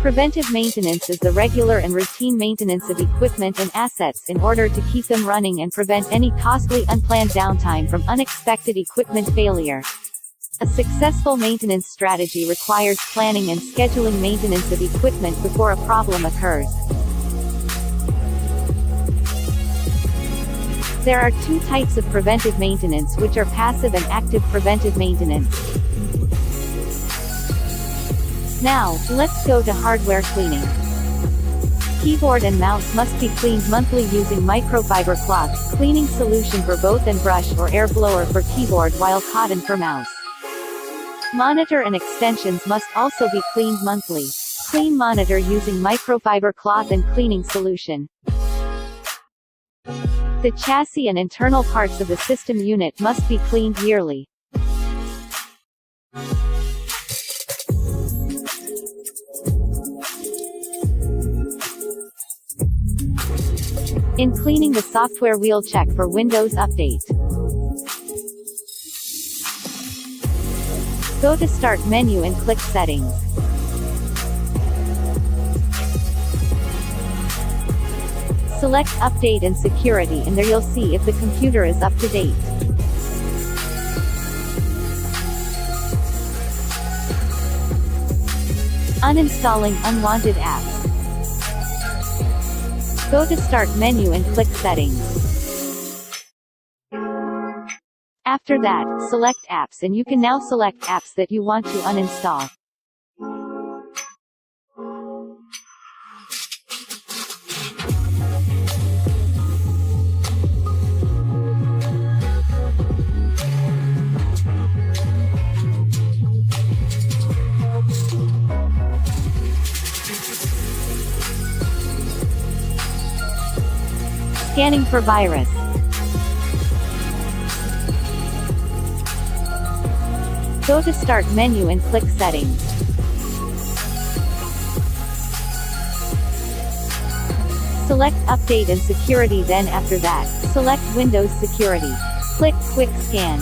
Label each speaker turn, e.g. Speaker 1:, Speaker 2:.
Speaker 1: Preventive maintenance is the regular and routine maintenance of equipment and assets in order to keep them running and prevent any costly unplanned downtime from unexpected equipment failure. A successful maintenance strategy requires planning and scheduling maintenance of equipment before a problem occurs. There are two types of preventive maintenance, which are passive and active preventive maintenance. Now, let's go to hardware cleaning. Keyboard and mouse must be cleaned monthly using microfiber cloth, cleaning solution for both and brush or air blower for keyboard while cotton for mouse. Monitor and extensions must also be cleaned monthly. Clean monitor using microfiber cloth and cleaning solution. The chassis and internal parts of the system unit must be cleaned yearly. In cleaning the software, we'll check for Windows Update. Go to Start menu and click Settings. Select Update and Security, and there you'll see if the computer is up to date. Uninstalling unwanted apps. Go to Start menu and click Settings. After that, select Apps, and you can now select apps that you want to uninstall. Scanning for virus. Go to Start menu and click Settings. Select Update and Security, then after that, select Windows Security. Click Quick Scan.